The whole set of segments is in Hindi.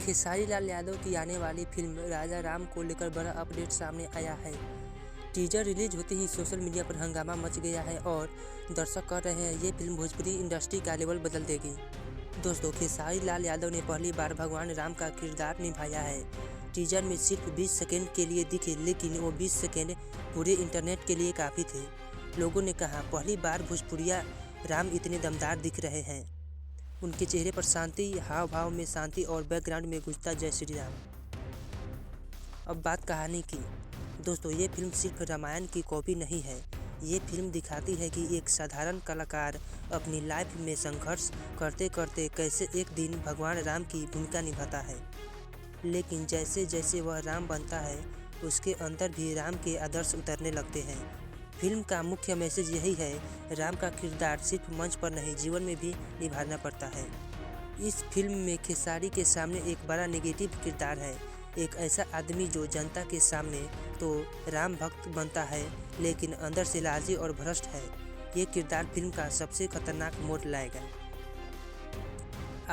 खेसारी लाल यादव की आने वाली फिल्म राजा राम को लेकर बड़ा अपडेट सामने आया है। टीजर रिलीज होते ही सोशल मीडिया पर हंगामा मच गया है और दर्शक कह रहे हैं ये फिल्म भोजपुरी इंडस्ट्री का लेवल बदल देगी। दोस्तों, खेसारी लाल यादव ने पहली बार भगवान राम का किरदार निभाया है। टीजर में सिर्फ 20 सेकेंड के लिए दिखे, लेकिन वो 20 सेकेंड पूरे इंटरनेट के लिए काफ़ी थे। लोगों ने कहा, पहली बार भोजपुरिया राम इतने दमदार दिख रहे हैं। उनके चेहरे पर शांति, हाव भाव में शांति और बैकग्राउंड में गूंजता जय श्री राम। अब बात कहानी की। दोस्तों, ये फिल्म सिर्फ रामायण की कॉपी नहीं है। ये फिल्म दिखाती है कि एक साधारण कलाकार अपनी लाइफ में संघर्ष करते करते कैसे एक दिन भगवान राम की भूमिका निभाता है। लेकिन जैसे जैसे वह राम बनता है, उसके अंदर भी राम के आदर्श उतरने लगते हैं। फिल्म का मुख्य मैसेज यही है, राम का किरदार सिर्फ मंच पर नहीं, जीवन में भी निभाना पड़ता है। इस फिल्म में खेसारी के सामने एक बड़ा नेगेटिव किरदार है। एक ऐसा आदमी जो जनता के सामने तो राम भक्त बनता है, लेकिन अंदर से लालची और भ्रष्ट है। ये किरदार फिल्म का सबसे खतरनाक मोड़ लाएगा।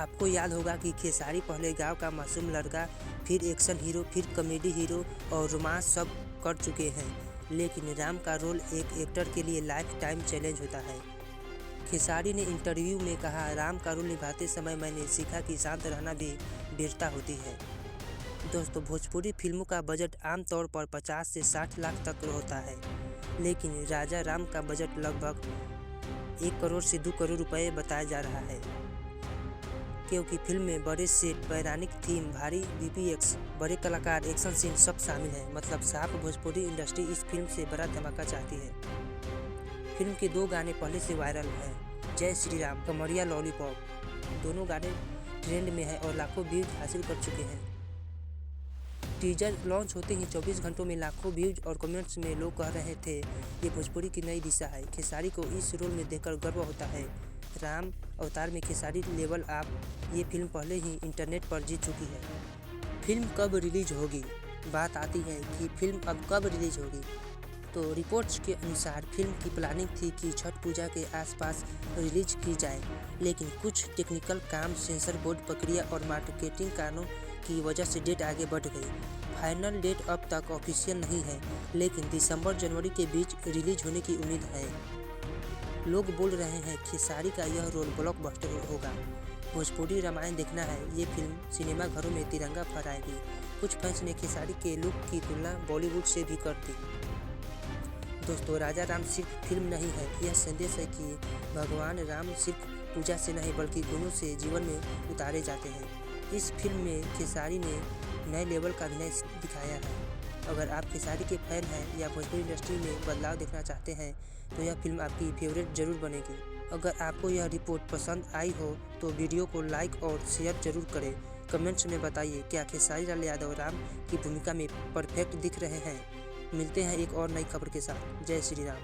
आपको याद होगा कि खेसारी पहले गांव का मासूम लड़का, फिर एक्शन हीरो, फिर कॉमेडी हीरो और रोमांस सब कर चुके हैं। लेकिन राम का रोल एक एक्टर के लिए लाइफ टाइम चैलेंज होता है। खेसारी ने इंटरव्यू में कहा, राम का रोल निभाते समय मैंने सीखा कि शांत रहना भी वीरता होती है। दोस्तों, भोजपुरी फिल्मों का बजट आमतौर पर 50 से 60 लाख तक होता है, लेकिन राजा राम का बजट लगभग 1 करोड़ से 2 करोड़ रुपए बताया जा रहा है। क्योंकि फिल्म में बड़े सेट, पौराणिक थीम, भारी वीपीएक्स, बड़े कलाकार, एक्शन सीन सब शामिल है। मतलब साफ भोजपुरी इंडस्ट्री इस फिल्म से बड़ा धमाका चाहती है। फिल्म के 2 गाने पहले से वायरल हैं, जय श्री राम, कमरिया लॉलीपॉप। दोनों गाने ट्रेंड में है और लाखों व्यूज हासिल कर चुके हैं। टीजर लॉन्च होते ही 24 घंटों में लाखों व्यूज और कमेंट्स में लोग कह रहे थे ये भोजपुरी की नई दिशा है। खेसारी को इस रोल में देखकर गर्व होता है। राम अवतार में खेसारी लेवल आप, ये फिल्म पहले ही इंटरनेट पर जीत चुकी है। फिल्म कब रिलीज होगी? बात आती है कि फिल्म अब कब रिलीज होगी। तो रिपोर्ट्स के अनुसार फिल्म की प्लानिंग थी कि छठ पूजा के आसपास रिलीज की जाए, लेकिन कुछ टेक्निकल काम, सेंसर बोर्ड प्रक्रिया और मार्केटिंग कारणों की वजह से डेट आगे बढ़ गई। फाइनल डेट अब तक ऑफिशियल नहीं है, लेकिन दिसंबर-जनवरी के बीच रिलीज होने की उम्मीद है। लोग बोल रहे हैं खेसारी का यह रोल ब्लॉकबस्टर होगा। भोजपुरी रामायण देखना है, ये फिल्म सिनेमा घरों में तिरंगा फहराएगी। कुछ फैंस ने खेसारी के लुक की तुलना बॉलीवुड से भी कर दी। दोस्तों, राजा राम सिर्फ फिल्म नहीं है, यह संदेश है कि भगवान राम सिर्फ पूजा से नहीं बल्कि गुणों से जीवन में उतारे जाते हैं। इस फिल्म में खेसारी ने नए लेवल का अभिनय दिखाया है। अगर आप खेसारी के फैन हैं या भोजपुरी इंडस्ट्री में बदलाव देखना चाहते हैं, तो यह फिल्म आपकी फेवरेट जरूर बनेगी। अगर आपको यह रिपोर्ट पसंद आई हो तो वीडियो को लाइक और शेयर जरूर करें। कमेंट्स में बताइए, क्या खेसारी लाल यादव राम की भूमिका में परफेक्ट दिख रहे हैं? मिलते हैं एक और नई खबर के साथ। जय श्री राम।